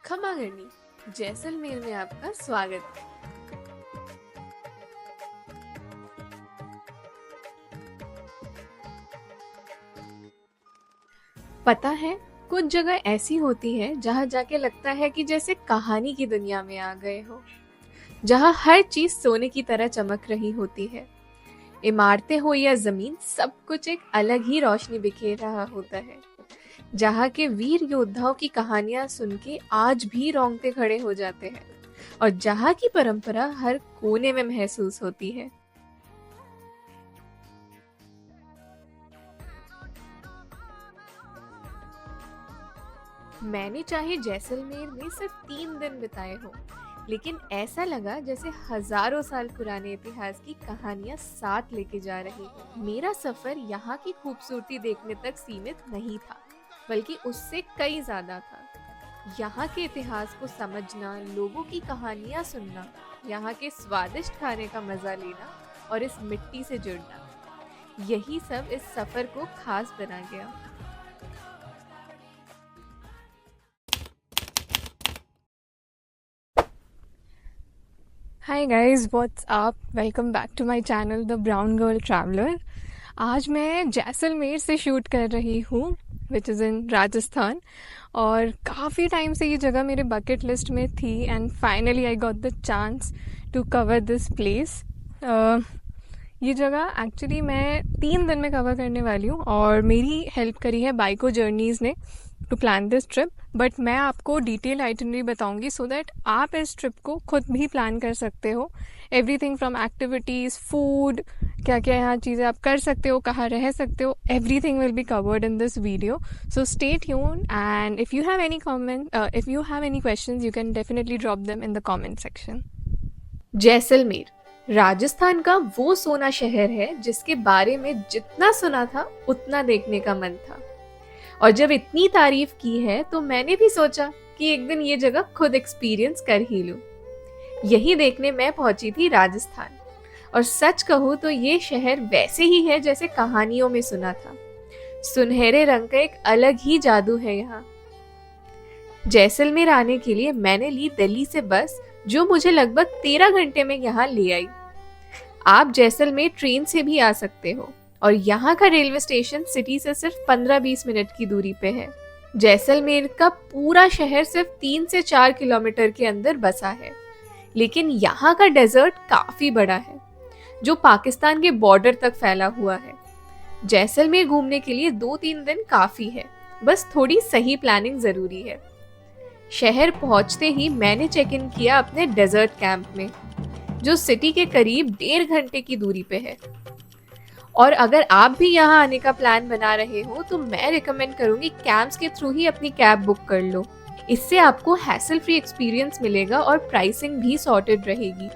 खमागणी जैसलमेर में आपका स्वागत है। पता है, कुछ जगह ऐसी होती है जहाँ जाके लगता है कि जैसे कहानी की दुनिया में आ गए हो, जहाँ हर चीज सोने की तरह चमक रही होती है। इमारतें हो या जमीन, सब कुछ एक अलग ही रोशनी बिखेर रहा होता है। जहाँ के वीर योद्धाओं की कहानियां सुन के आज भी रोंगटे खड़े हो जाते हैं और जहाँ की परंपरा हर कोने में महसूस होती है। मैंने चाहे जैसलमेर में सिर्फ 3 दिन बिताए हो, लेकिन ऐसा लगा जैसे हजारों साल पुराने इतिहास की कहानियां साथ लेके जा रही है। मेरा सफर यहाँ की खूबसूरती देखने तक सीमित नहीं था, बल्कि उससे कई ज्यादा था। यहाँ के इतिहास को समझना, लोगों की कहानियां सुनना, यहाँ के स्वादिष्ट खाने का मजा लेना और इस मिट्टी से जुड़ना, यही सब इस सफर को खास बना गया। Hi guys, what's up? Welcome back to my channel the brown girl traveller. आज मैं जैसलमेर से शूट कर रही हूँ, विच इज़ इन राजस्थान। और काफ़ी टाइम से ये जगह मेरे बकेट लिस्ट में थी and finally I got the chance to cover this place. ये जगह एक्चुअली मैं 3 दिन में कवर करने वाली हूँ और मेरी हेल्प करी है बाइको जर्नीज़ ने to plan this trip. But मैं आपको डिटेल आइटनरी बताऊंगी सो दैट आप इस ट्रिप को खुद भी प्लान कर सकते हो। एवरीथिंग फ्रॉम एक्टिविटीज़, फूड, क्या क्या यहाँ चीज़ें आप कर सकते हो, कहाँ रह सकते हो, everything will be covered in this video. So stay tune and if you have any comment, if you have any questions you can definitely drop them in the comment section. Jaisalmer Rajasthan का वो सोना शहर है जिसके बारे में जितना सुना था उतना देखने का मन था। और जब इतनी तारीफ की है तो मैंने भी सोचा कि एक दिन ये जगह खुद एक्सपीरियंस कर ही लूं। यही देखने मैं पहुंची थी राजस्थान। और सच कहूं तो ये शहर वैसे ही है जैसे कहानियों में सुना था। सुनहरे रंग का एक अलग ही जादू है यहाँ। जैसलमेर आने के लिए मैंने ली दिल्ली से बस, जो मुझे लगभग 13 घंटे में यहाँ ले आई। आप जैसलमेर ट्रेन से भी आ सकते हो और यहाँ का रेलवे स्टेशन सिटी से सिर्फ 15-20 मिनट की दूरी पे है। जैसलमेर का पूरा शहर सिर्फ 3 से 4 किलोमीटर के अंदर बसा है, लेकिन यहाँ का डेजर्ट काफी बड़ा है, जो पाकिस्तान के बॉर्डर तक फैला हुआ है। जैसलमेर घूमने के लिए 2-3 दिन काफी है, बस थोड़ी सही प्लानिंग जरूरी है। शहर पहुंचते ही मैंने चेक इन किया अपने डेजर्ट कैंप में, जो सिटी के करीब 1.5 घंटे की दूरी पे है। और अगर आप भी यहाँ आने का प्लान बना रहे हो तो मैं रिकमेंड करूंगी कैंप्स के थ्रू ही अपनी कैब बुक कर लो। इससे आपको हैसल फ्री एक्सपीरियंस मिलेगा और प्राइसिंग भी सॉर्टेड रहेगी।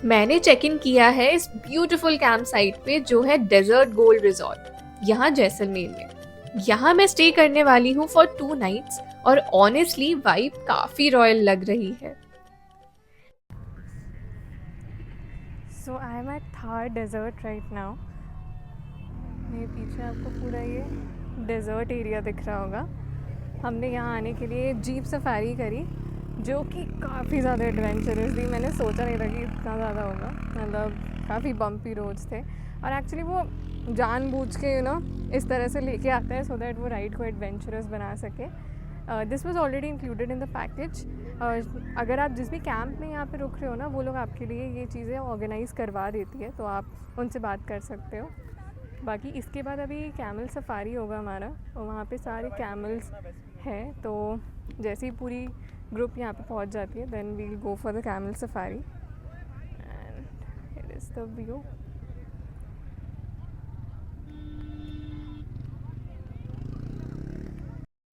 मैंने चेक इन किया है इस ब्यूटीफुल कैंप साइट पे, जो है डेजर्ट गोल्ड रिजॉर्ट, यहाँ जैसलमेर में। यहाँ मैं स्टे करने वाली हूँ फॉर 2 नाइट्स और ऑनेस्टली वाइब काफी रॉयल लग रही है। So I am at Thar desert right now. मेरे पीछे आपको पूरा ये डेजर्ट एरिया दिख रहा होगा। हमने यहाँ आने के लिए जीप सफारी करी, जो कि काफ़ी ज़्यादा एडवेंचरस थी। मैंने सोचा नहीं था कि इतना ज़्यादा होगा, मतलब काफ़ी बम्पी रोड्स थे। और एक्चुअली वो जानबूझ के इस तरह से लेके आता है सो दैट वो राइड को एडवेंचरस बना सके। This was already included in the package. अगर आप जिस भी कैंप में यहाँ पे रुक रहे हो ना, वो लोग आपके लिए ये चीज़ें ऑर्गेनाइज़ करवा देती है, तो आप उनसे बात कर सकते हो। बाकी इसके बाद अभी कैमल सफारी होगा हमारा, और वहाँ पे सारे कैमल्स हैं। तो जैसे ही पूरी ग्रुप यहाँ पे पहुँच जाती है, then we'll go for the camel safari and here is the view.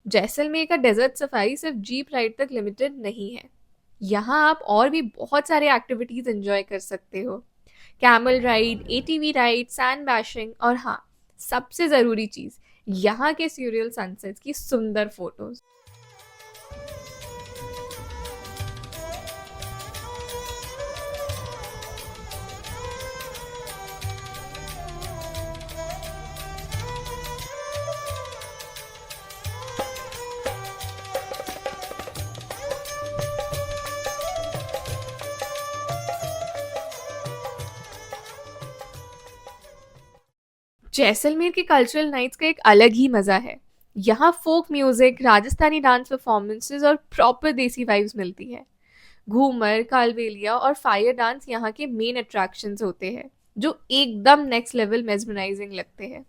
Jaisalmer का डेजर्ट सफारी सिर्फ जीप राइड तक लिमिटेड नहीं है। यहाँ आप और भी बहुत सारे एक्टिविटीज एंजॉय कर सकते हो। Camel ride, ATV ride, sand bashing और हाँ, सबसे जरूरी चीज, यहाँ के सूरियल सनसेट्स की सुंदर फोटोज। जैसलमेर के कल्चरल नाइट्स का एक अलग ही मजा है। यहाँ folk music, Rajasthani dance performances और प्रॉपर देसी वाइब्स मिलती है। घूमर, कालबेलिया और फायर डांस यहाँ के मेन अट्रैक्शंस होते हैं, जो एकदम नेक्स्ट लेवल मेस्मराइजिंग लगते हैं।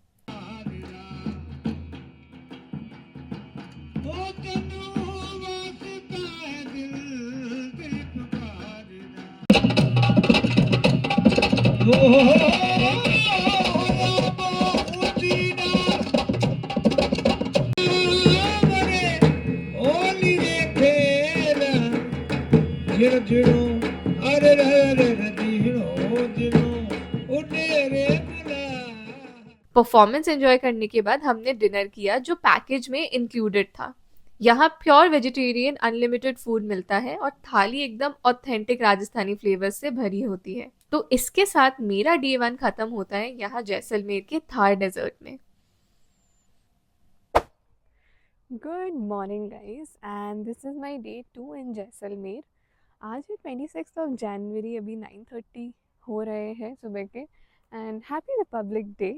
परफॉर्मेंस एंजॉय करने के बाद हमने डिनर किया, जो पैकेज में इंक्लूडेड था। यहाँ प्योर वेजिटेरियन अनलिमिटेड फूड मिलता है और थाली एकदम ऑथेंटिक राजस्थानी फ्लेवर्स से भरी होती है। तो इसके साथ मेरा डे 1 खत्म होता है यहाँ जैसलमेर के थार डेजर्ट में। Good morning guys, and this is my day 2 इन जैसलमेर। आज है 26 जनवरी, अभी 9:30 हो रहे हैं सुबह के, एंड हैप्पी रिपब्लिक डे।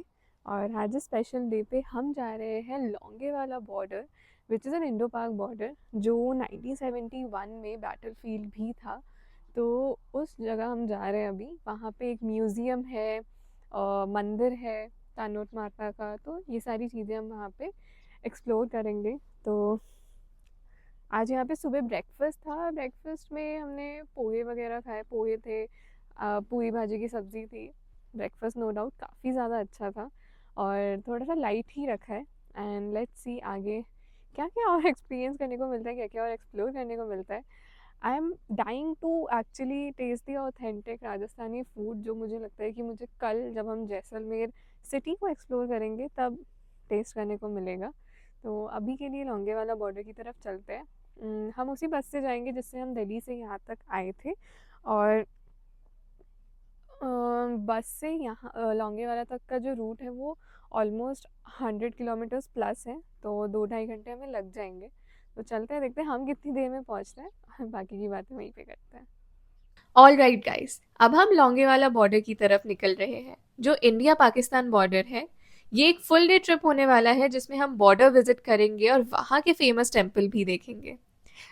और आज इस स्पेशल डे पे हम जा रहे हैं Longewala border, which is an Indo पाक बॉर्डर, जो 1971 में बैटलफील्ड भी था। तो उस जगह हम जा रहे हैं अभी। वहाँ पे एक म्यूज़ियम है, मंदिर है तानोट माता का, तो ये सारी चीज़ें हम वहाँ पे एक्सप्लोर करेंगे। तो आज यहाँ पे सुबह ब्रेकफास्ट था। ब्रेकफास्ट में हमने पोहे वगैरह खाए, पोहे थे, पूरी भाजी की सब्ज़ी थी। ब्रेकफास्ट नो डाउट काफ़ी ज़्यादा अच्छा था और थोड़ा सा लाइट ही रखा है। एंड लेट्स सी आगे क्या क्या और एक्सपीरियंस करने को मिलता है, क्या क्या और एक्सप्लोर करने को मिलता है। I am dying to actually taste the authentic Rajasthani food, जो मुझे लगता है कि मुझे कल जब हम जैसलमेर सिटी को एक्सप्लोर करेंगे तब टेस्ट करने को मिलेगा। तो अभी के लिए लोंगेवाला बॉर्डर की तरफ चलते हैं। हम उसी बस से जाएंगे जिससे हम दिल्ली से यहाँ तक आए थे, और बस से यहाँ लोंगेवाला तक का जो रूट है वो ऑलमोस्ट 100 किलोमीटर्स प्लस है, तो 2-2.5 घंटे हमें लग जाएंगे। तो चलते हैं, देखते हैं हम कितनी देर में पहुँचते हैं, बाकी की बातें वहीं पे करते हैं। ऑल राइट गाइस, अब हम लोंगेवाला बॉर्डर की तरफ निकल रहे हैं, जो इंडिया पाकिस्तान बॉर्डर है। ये एक फुल डे ट्रिप होने वाला है, जिसमें हम बॉर्डर विजिट करेंगे और वहाँ के फेमस टेम्पल भी देखेंगे।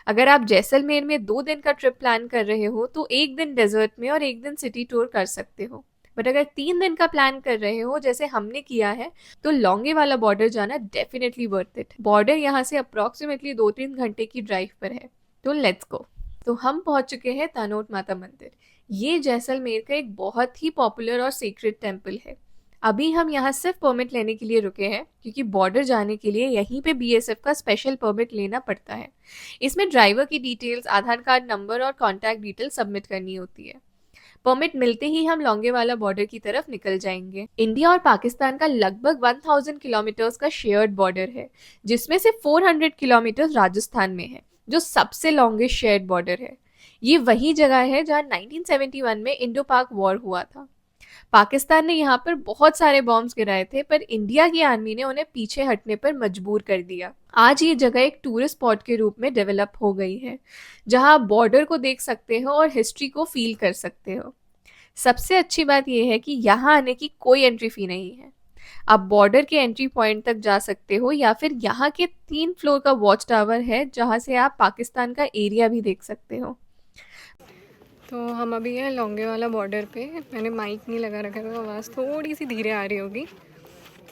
अगर आप जैसलमेर में 2 दिन का ट्रिप प्लान कर रहे हो तो 1 दिन डेजर्ट में और 1 दिन सिटी टूर कर सकते हो। बट अगर 3 दिन का प्लान कर रहे हो जैसे हमने किया है, तो लोंगेवाला बॉर्डर जाना डेफिनेटली वर्थ इट। बॉर्डर यहाँ से अप्रॉक्सीमेटली 2-3 घंटे की ड्राइव पर है। तो लेट्स गो। तो हम पहुंच चुके हैं तानोट माता मंदिर। ये जैसलमेर का एक बहुत ही पॉपुलर और सीक्रेट टेम्पल है। अभी हम यहाँ सिर्फ परमिट लेने के लिए रुके हैं, क्योंकि बॉर्डर जाने के लिए यहीं पे बीएसएफ का स्पेशल परमिट लेना पड़ता है। इसमें ड्राइवर की डिटेल्स, आधार कार्ड नंबर और कॉन्टैक्ट डिटेल सबमिट करनी होती है। परमिट मिलते ही हम लोंगेवाला बॉर्डर की तरफ निकल जाएंगे। इंडिया और पाकिस्तान का लगभग 1000 किलोमीटर्स का शेयर्ड बॉर्डर है, जिसमें से 400 किलोमीटर राजस्थान में है, जो सबसे लॉन्गेस्ट शेयर्ड बॉर्डर है। ये वही जगह है जहाँ 1971 में इंडो पाक वॉर हुआ था। पाकिस्तान ने यहाँ पर बहुत सारे बॉम्ब्स गिराए थे, पर इंडिया की आर्मी ने उन्हें पीछे हटने पर मजबूर कर दिया। आज ये जगह एक टूरिस्ट स्पॉट के रूप में डेवलप हो गई है, जहाँ आप बॉर्डर को देख सकते हो और हिस्ट्री को फील कर सकते हो। सबसे अच्छी बात यह है कि यहाँ आने की कोई एंट्री फी नहीं है। आप बॉर्डर के एंट्री पॉइंट तक जा सकते हो, या फिर यहाँ के 3 फ्लोर का वॉच टावर है, जहाँ से आप पाकिस्तान का एरिया भी देख सकते हो। तो हम अभी हैं लोंगेवाला बॉर्डर पे। मैंने माइक नहीं लगा रखा, तो आवाज़ थोड़ी सी धीरे आ रही होगी।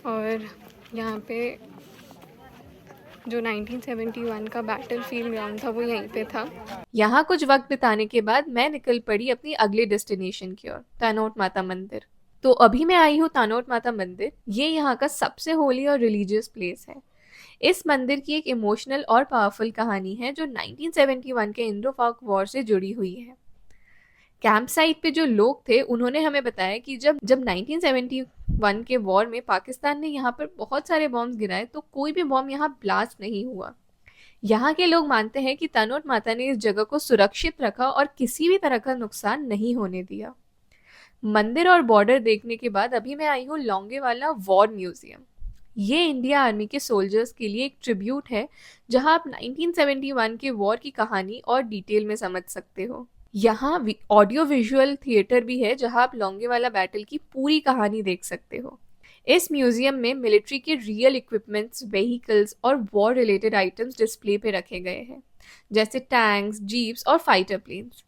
और यहाँ पे जो 1971 का बैटलफील्ड ग्राउंड था वो यहीं पे था। यहाँ कुछ वक्त बिताने के बाद मैं निकल पड़ी अपनी अगले डेस्टिनेशन की ओर, तानोट माता मंदिर। तो अभी मैं आई हूँ तानोट माता मंदिर। ये यहाँ का सबसे होली और रिलीजियस प्लेस है। इस मंदिर की एक इमोशनल और पावरफुल कहानी है, जो 1971 के इंडो पाक वॉर से जुड़ी हुई है। कैंप साइट पे जो लोग थे उन्होंने हमें बताया कि जब 1971 के वॉर में पाकिस्तान ने यहाँ पर बहुत सारे बॉम्ब्स गिराए, तो कोई भी बॉम्ब यहाँ ब्लास्ट नहीं हुआ। यहाँ के लोग मानते हैं कि तानोट माता ने इस जगह को सुरक्षित रखा और किसी भी तरह का नुकसान नहीं होने दिया। मंदिर और बॉर्डर देखने के बाद अभी मैं आई हूँ लोंगेवाला वॉर म्यूजियम। ये इंडिया आर्मी के सोल्जर्स के लिए एक ट्रिब्यूट है, जहां आप 1971 के वॉर की कहानी और डिटेल में समझ सकते हो। यहाँ ऑडियो विजुअल थिएटर भी है, जहां आप लोंगेवाला बैटल की पूरी कहानी देख सकते हो। इस म्यूजियम में मिलिट्री के रियल इक्विपमेंट्स, व्हीकल्स और वॉर रिलेटेड आइटम्स डिस्प्ले पे रखे गए हैं, जैसे टैंक्स, जीप्स और फाइटर प्लेन्स।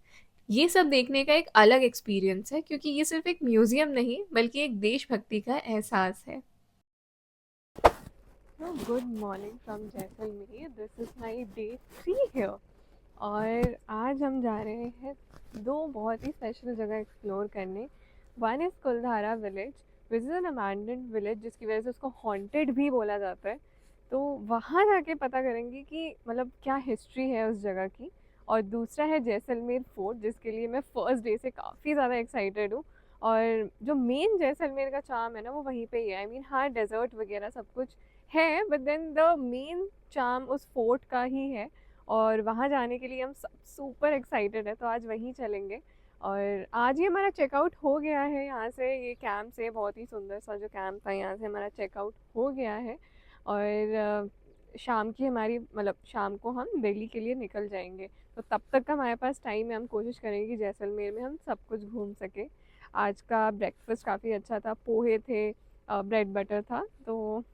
ये सब देखने का एक अलग एक्सपीरियंस है, क्योंकि ये सिर्फ एक म्यूजियम नहीं बल्कि एक देशभक्ति का एहसास है। Good morning from Jaisalmer, this is my day 3 here. और आज हम जा रहे हैं दो बहुत ही स्पेशल जगह एक्सप्लोर करने। One is Kuldhara village, which is an abandoned village, जिसकी वजह से उसको हॉन्टेड भी बोला जाता है। तो वहाँ जाके पता करेंगे कि मतलब क्या हिस्ट्री है उस जगह की। और दूसरा है जैसलमेर फोर्ट, जिसके लिए मैं फ़र्स्ट डे से काफ़ी ज़्यादा एक्साइटेड हूँ। और जो मेन जैसलमेर का चार्म है ना, वो वहीं पे ही है। आई मीन हाँ, डेजर्ट वगैरह सब कुछ है, but then the main charm उस फोर्ट का ही है। और वहाँ जाने के लिए हम सब सुपर एक्साइटेड है, तो आज वहीं चलेंगे। और आज ही हमारा चेकआउट हो गया है यहाँ से, ये कैंप से, बहुत ही सुंदर सा जो कैंप था, यहाँ से हमारा चेकआउट हो गया है। और शाम की हमारी मतलब शाम को हम दिल्ली के लिए निकल जाएंगे। तो तब तक का हमारे पास टाइम है, हम कोशिश करेंगे कि जैसलमेर में हम सब कुछ घूम सके। आज का ब्रेकफास्ट काफ़ी अच्छा था, पोहे थे, ब्रेड बटर था, तो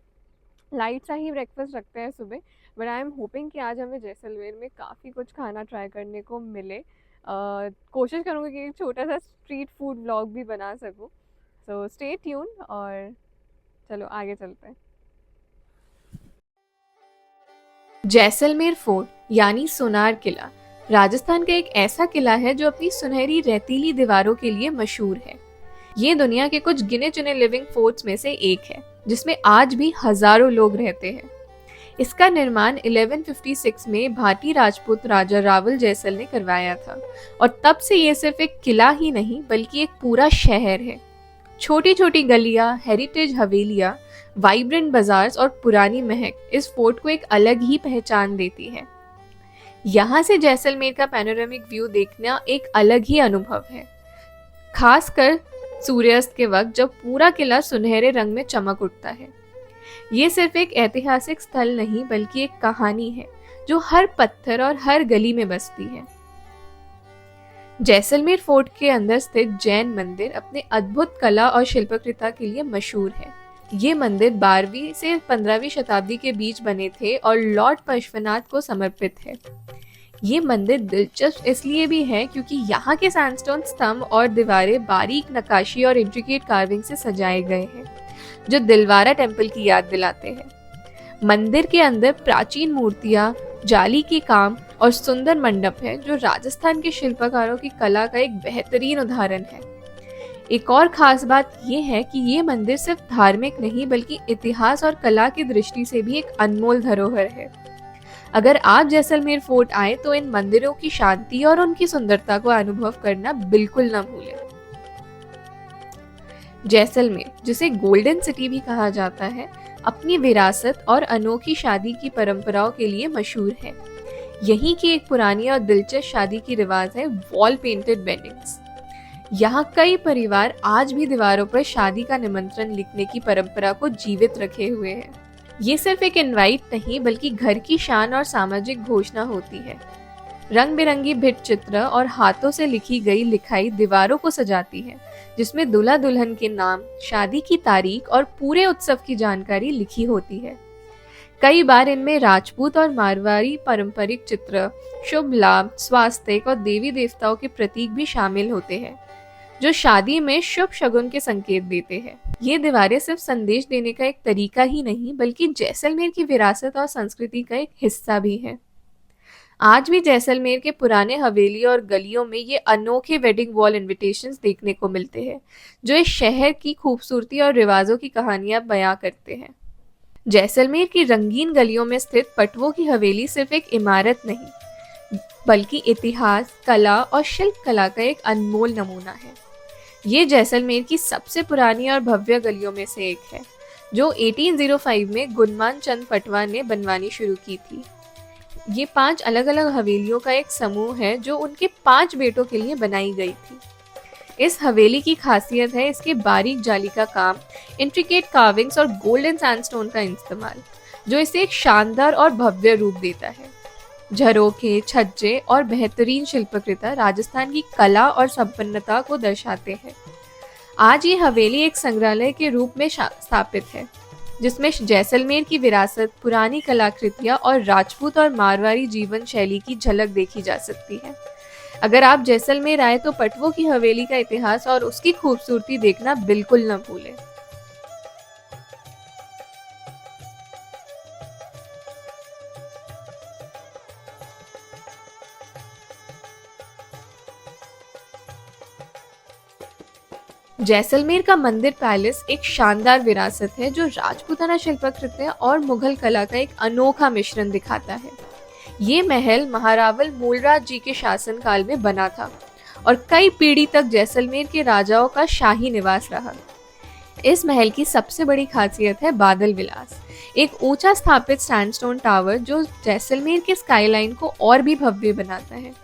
लाइट सा ही ब्रेकफास्ट रखते हैं सुबह। बट आई एम होपिंग कि आज हमें जैसलमेर में काफ़ी कुछ खाना ट्राई करने को मिले। कोशिश करूँगी कि एक छोटा सा स्ट्रीट फूड व्लॉग भी बना सकूँ। सो स्टे ट्यून, और चलो आगे चलते हैं। जैसलमेर फोर्ट यानी सोनार किला राजस्थान का एक ऐसा किला है जो अपनी सुनहरी रेतीली दीवारों के लिए मशहूर है। ये दुनिया के कुछ गिने चुने लिविंग फोर्ट्स में से एक है, जिसमें आज भी हजारों लोग रहते हैं। इसका निर्माण 1156 में भाटी राजपूत राजा रावल जैसल ने करवाया था, और तब से ये सिर्फ एक किला ही नहीं बल्कि एक पूरा शहर है। छोटी छोटी गलियां, हेरिटेज हवेलियां, वाइब्रेंट बाजार्स और पुरानी महक इस फोर्ट को एक अलग ही पहचान देती है। यहाँ से जैसलमेर का पैनोरामिक व्यू देखना एक अलग ही अनुभव है, खासकर सूर्यास्त के वक्त जब पूरा किला सुनहरे रंग में चमक उठता है। ये सिर्फ एक ऐतिहासिक स्थल नहीं बल्कि एक कहानी है जो हर पत्थर और हर गली में बसती है। जैसलमेर फोर्ट के अंदर स्थित जैन मंदिर अपने अद्भुत कला और शिल्पकृता के लिए मशहूर है। ये मंदिर 12वीं से 15वीं शताब्दी के बीच बने थे और लॉर्ड पार्श्वनाथ को समर्पित है। ये मंदिर दिलचस्प इसलिए भी है क्योंकि यहाँ के सैंडस्टोन स्तंभ और दीवारें बारीक नक्काशी और इंट्रिकेट कार्विंग से सजाए गए हैं, जो दिलवारा टेम्पल की याद दिलाते हैं। मंदिर के अंदर प्राचीन मूर्तियां, जाली के काम और सुंदर मंडप है, जो राजस्थान के शिल्पकारों की कला का एक बेहतरीन उदाहरण है। एक और खास बात यह है कि ये मंदिर सिर्फ धार्मिक नहीं बल्कि इतिहास और कला की दृष्टि से भी एक अनमोल धरोहर है। अगर आप जैसलमेर फोर्ट आए तो इन मंदिरों की शांति और उनकी सुंदरता को अनुभव करना बिल्कुल न भूलें। जैसलमेर, जिसे गोल्डन सिटी भी कहा जाता है, अपनी विरासत और अनोखी शादी की परंपराओं के लिए मशहूर है। यहीं की एक पुरानी और दिलचस्प शादी की रिवाज है वॉल पेंटेड वेडिंग्स। यहाँ कई परिवार आज भी दीवारों पर शादी का निमंत्रण लिखने की परंपरा को जीवित रखे हुए हैं। ये सिर्फ एक इनवाइट नहीं बल्कि घर की शान और सामाजिक घोषणा होती है। रंग बिरंगी भित्त चित्र और हाथों से लिखी गई लिखाई दीवारों को सजाती है, जिसमें दूल्हा दुल्हन के नाम, शादी की तारीख और पूरे उत्सव की जानकारी लिखी होती है। कई बार इनमें राजपूत और मारवाड़ी पारंपरिक चित्र, शुभ लाभ, स्वास्थ्य और देवी देवताओं के प्रतीक भी शामिल होते हैं, जो शादी में शुभ शगुन के संकेत देते हैं। ये दीवारें सिर्फ संदेश देने का एक तरीका ही नहीं बल्कि जैसलमेर की विरासत और संस्कृति का एक हिस्सा भी है। आज भी जैसलमेर के पुराने हवेली और गलियों में ये अनोखे वेडिंग वॉल इनविटेशंस देखने को मिलते हैं, जो इस शहर की खूबसूरती और रिवाजों की कहानियां बयां करते हैं। जैसलमेर की रंगीन गलियों में स्थित पटवों की हवेली सिर्फ एक इमारत नहीं बल्कि इतिहास, कला और शिल्प कला का एक अनमोल नमूना है। ये जैसलमेर की सबसे पुरानी और भव्य गलियों में से एक है, जो 1805 में गुणमान चंद पटवा ने बनवानी शुरू की थी। ये 5 अलग अलग हवेलियों का एक समूह है जो उनके 5 बेटों के लिए बनाई गई थी। इस हवेली की खासियत है इसके बारीक जाली का काम, इंट्रिकेट कार्विंग्स और गोल्डन सैंडस्टोन का इस्तेमाल, जो इसे एक शानदार और भव्य रूप देता है। झरोखे, छज्जे और बेहतरीन शिल्पकृता राजस्थान की कला और संपन्नता को दर्शाते हैं। आज ये हवेली एक संग्रहालय के रूप में स्थापित है, जिसमें जैसलमेर की विरासत, पुरानी कलाकृतियां और राजपूत और मारवाड़ी जीवन शैली की झलक देखी जा सकती है। अगर आप जैसलमेर आए तो पटवों की हवेली का इतिहास और उसकी खूबसूरती देखना बिल्कुल न भूलें। जैसलमेर का मंदिर पैलेस एक शानदार विरासत है जो राजपूताना शिल्पाकृतियां और मुगल कला का एक अनोखा मिश्रण दिखाता है। ये महल महारावल मूलराज जी के शासनकाल में बना था और कई पीढ़ी तक जैसलमेर के राजाओं का शाही निवास रहा। इस महल की सबसे बड़ी खासियत है बादल विलास, एक ऊंचा स्थापित सैंडस्टोन टावर जो जैसलमेर के स्काईलाइन को और भी भव्य बनाता है।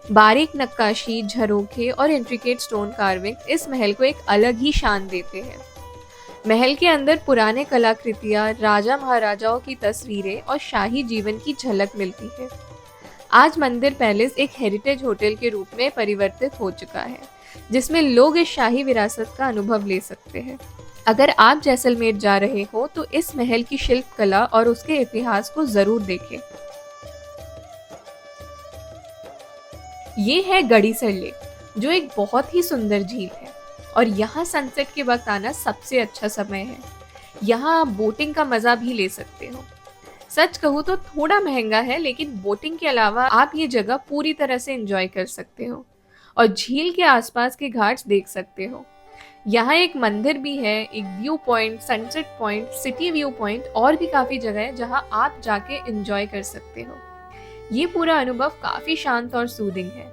बारीक नक्काशी, झरोखे और इंट्रिकेट स्टोन कार्विंग इस महल को एक अलग ही शान देते हैं। महल के अंदर पुराने कलाकृतियां, राजा महाराजाओं की तस्वीरें और शाही जीवन की झलक मिलती है। आज मंदिर पैलेस एक हेरिटेज होटल के रूप में परिवर्तित हो चुका है, जिसमें लोग इस शाही विरासत का अनुभव ले सकते हैं। अगर आप जैसलमेर जा रहे हो तो इस महल की शिल्प कला और उसके इतिहास को जरूर देखें। ये है गड़ीसर लेक, जो एक बहुत ही सुंदर झील है और यहाँ सनसेट के वक्त आना सबसे अच्छा समय है। यहाँ आप बोटिंग का मजा भी ले सकते हो। सच कहूँ तो थोड़ा महंगा है, लेकिन बोटिंग के अलावा आप ये जगह पूरी तरह से एंजॉय कर सकते हो और झील के आसपास के घाट्स देख सकते हो। यहाँ एक मंदिर भी है, एक view point, sunset point, city view point और भी काफी जगह है जहाँ आप जाके एंजॉय कर सकते हो। ये पूरा अनुभव काफी शांत और सूदिंग है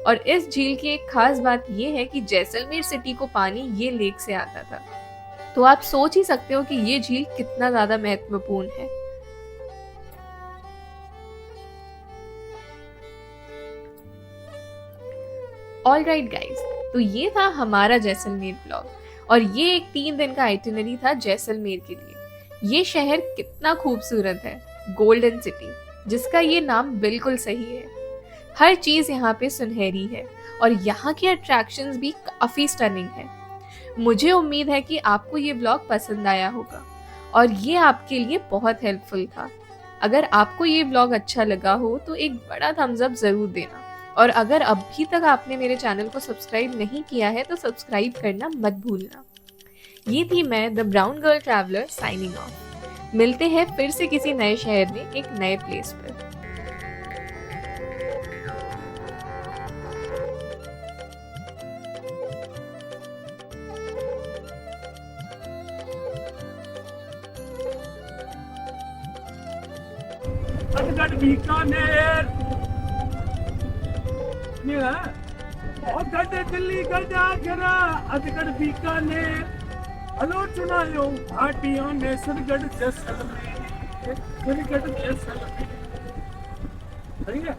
और इस झील की एक खास बात ये है कि जैसलमेर सिटी को पानी ये लेक से आता था। तो आप सोच ही सकते हो कि ये झील कितना ज्यादा महत्वपूर्ण है। ऑलराइट गाइस, तो ये था हमारा जैसलमेर ब्लॉग और ये एक 3 दिन का आइटिनरी था जैसलमेर के लिए। ये शहर कितना खूबसूरत है, गोल्डन सिटी, जिसका ये नाम बिल्कुल सही है। हर चीज यहाँ पे सुनहरी है और यहाँ के अट्रैक्शंस भी काफी स्टनिंग है। मुझे उम्मीद है कि आपको ये ब्लॉग पसंद आया होगा और ये आपके लिए बहुत हेल्पफुल था। अगर आपको ये ब्लॉग अच्छा लगा हो तो एक बड़ा थम्स अप जरूर देना और अगर अभी तक आपने मेरे चैनल को सब्सक्राइब नहीं किया है तो सब्सक्राइब करना मत भूलना। ये थी मैं, the brown girl traveller, signing off. मिलते हैं फिर से किसी नए शहर में एक नए प्लेस पर। अजगढ़ बीकानेर बहुत गड्ढे दिल्ली गड्ढा घेरा अजगढ़ बीकानेर हलो चुनायो घाटियों ने सरगढ़ जैसलमेर ठीक है।